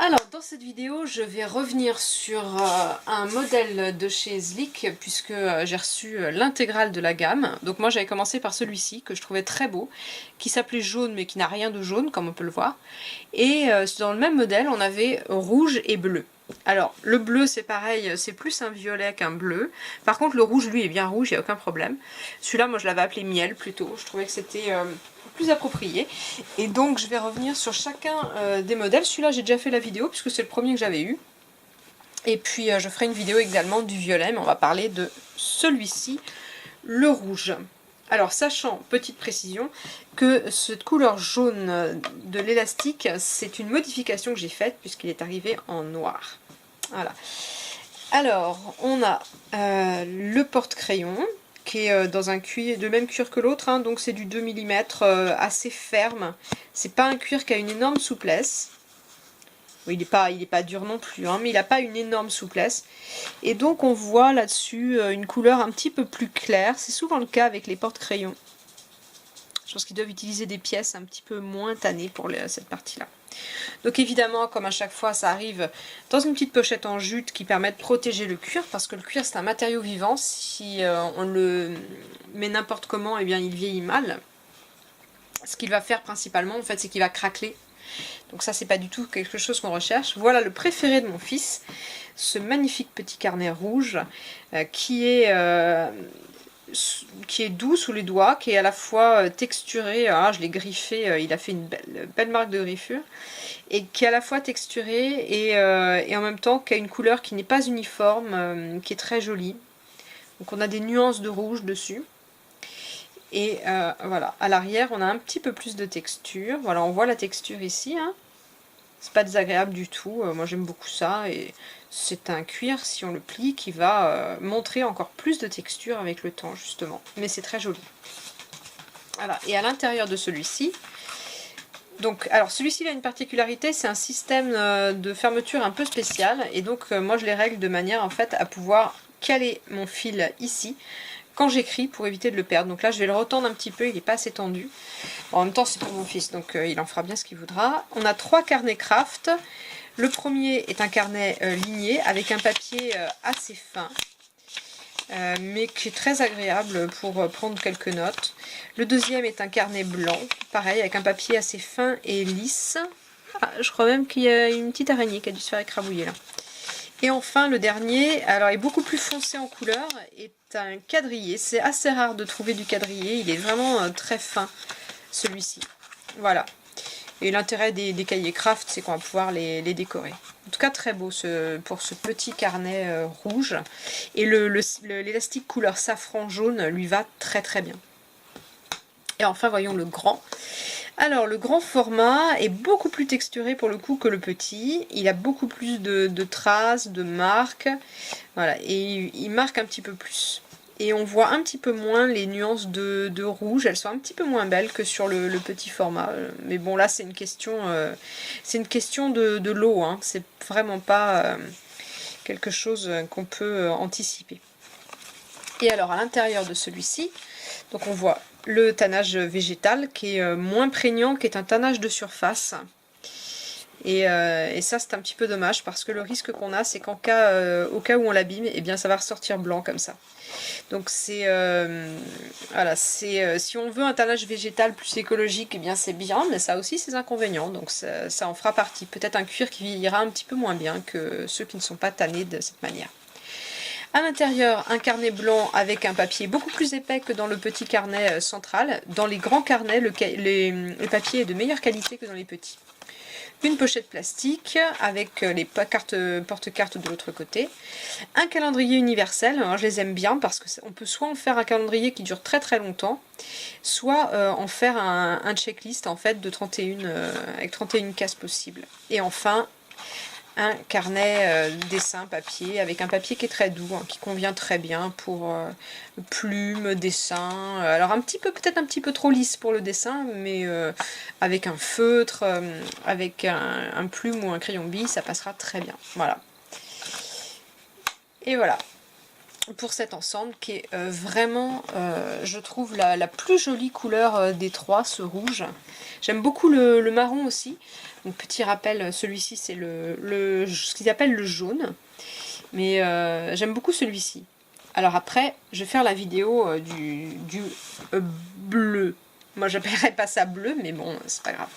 Alors dans cette vidéo je vais revenir sur un modèle de chez Slick puisque j'ai reçu l'intégrale de la gamme. Donc moi j'avais commencé par celui-ci que je trouvais très beau, qui s'appelait jaune mais qui n'a rien de jaune comme on peut le voir. Et dans le même modèle on avait rouge et bleu. Alors le bleu c'est pareil, c'est plus un violet qu'un bleu. Par contre le rouge lui est bien rouge, il n'y a aucun problème. Celui-là moi je l'avais appelé miel plutôt, je trouvais que c'était plus approprié. Et donc je vais revenir sur chacun des modèles. Celui-là j'ai déjà fait la vidéo puisque c'est le premier que j'avais eu. Et puis je ferai une vidéo également du violet, mais on va parler de celui-ci, le rouge. Alors sachant, petite précision, que cette couleur jaune de l'élastique, c'est une modification que j'ai faite puisqu'il est arrivé en noir. Voilà. Alors, on a le porte-crayon, qui est dans un cuir de même cuir que l'autre, hein, donc c'est du 2 mm assez ferme. C'est pas un cuir qui a une énorme souplesse. Il est pas dur non plus, hein, mais il n'a pas une énorme souplesse. Et donc on voit là-dessus une couleur un petit peu plus claire. C'est souvent le cas avec les porte-crayons. Je pense qu'ils doivent utiliser des pièces un petit peu moins tannées pour cette partie-là. Donc évidemment, comme à chaque fois, ça arrive dans une petite pochette en jute qui permet de protéger le cuir, parce que le cuir c'est un matériau vivant. Si on le met n'importe comment, eh bien il vieillit mal. Ce qu'il va faire principalement, en fait, c'est qu'il va craqueler. Donc ça, c'est pas du tout quelque chose qu'on recherche. Voilà le préféré de mon fils, ce magnifique petit carnet rouge qui est doux sous les doigts, qui est à la fois texturé, je l'ai griffé, il a fait une belle marque de griffure, et qui est à la fois texturé et en même temps qui a une couleur qui n'est pas uniforme, qui est très jolie. Donc on a des nuances de rouge dessus. Et voilà, à l'arrière on a un petit peu plus de texture. Voilà, on voit la texture ici, hein. C'est pas désagréable du tout, moi j'aime beaucoup ça, et c'est un cuir, si on le plie, qui va montrer encore plus de texture avec le temps justement, mais c'est très joli. Voilà, et à l'intérieur de celui-ci, donc, alors celui-ci il a une particularité, c'est un système de fermeture un peu spécial, et donc moi je les règle de manière en fait à pouvoir caler mon fil ici, quand j'écris pour éviter de le perdre. Donc là je vais le retendre un petit peu, il n'est pas assez tendu. En même temps c'est pour mon fils, donc il en fera bien ce qu'il voudra. On a 3 carnets craft. Le premier est un carnet ligné avec un papier assez fin, mais qui est très agréable pour prendre quelques notes. Le deuxième est un carnet blanc, pareil avec un papier assez fin et lisse. Ah, je crois même qu'il y a une petite araignée qui a dû se faire écrabouiller là. Et enfin le dernier, alors est beaucoup plus foncé en couleur, est un quadrillé. C'est assez rare de trouver du quadrillé, il est vraiment très fin celui-ci. Voilà. Et l'intérêt des cahiers craft, c'est qu'on va pouvoir les décorer. En tout cas très beau pour ce petit carnet rouge. Et l'élastique couleur safran jaune lui va très très bien. Et enfin voyons le grand. Alors le grand format est beaucoup plus texturé pour le coup que le petit, il a beaucoup plus de traces, de marques, voilà, et il marque un petit peu plus. Et on voit un petit peu moins les nuances de rouge, elles sont un petit peu moins belles que sur le petit format. Mais bon là c'est une question de l'eau, hein. C'est vraiment pas quelque chose qu'on peut anticiper. Et alors à l'intérieur de celui-ci, donc on voit le tannage végétal qui est moins prégnant, qui est un tannage de surface. Et ça c'est un petit peu dommage parce que le risque qu'on a c'est qu'au cas où on l'abîme, eh bien ça va ressortir blanc comme ça. Donc c'est voilà, si on veut un tannage végétal plus écologique, eh bien c'est bien, mais ça a aussi ses inconvénients, donc ça en fera partie. Peut-être un cuir qui vieillira un petit peu moins bien que ceux qui ne sont pas tannés de cette manière. À l'intérieur, un carnet blanc avec un papier beaucoup plus épais que dans le petit carnet central. Dans les grands carnets, le papier est de meilleure qualité que dans les petits. Une pochette plastique avec les porte-cartes de l'autre côté. Un calendrier universel, alors je les aime bien parce qu'on peut soit en faire un calendrier qui dure très très longtemps, soit en faire un checklist en fait de 31, avec 31 cases possibles. Et enfin, un carnet dessin papier avec un papier qui est très doux, hein, qui convient très bien pour plumes, dessin. Alors peut-être un petit peu trop lisse pour le dessin, mais avec un feutre, avec un plume ou un crayon bille, ça passera très bien. Voilà. Et voilà. pour cet ensemble qui est vraiment, je trouve, la plus jolie couleur des trois, ce rouge. J'aime beaucoup le marron aussi. Donc petit rappel, celui-ci c'est ce qu'ils appellent le jaune. Mais j'aime beaucoup celui-ci. Alors après, je vais faire la vidéo du bleu. Moi j'appellerais pas ça bleu, mais bon, c'est pas grave.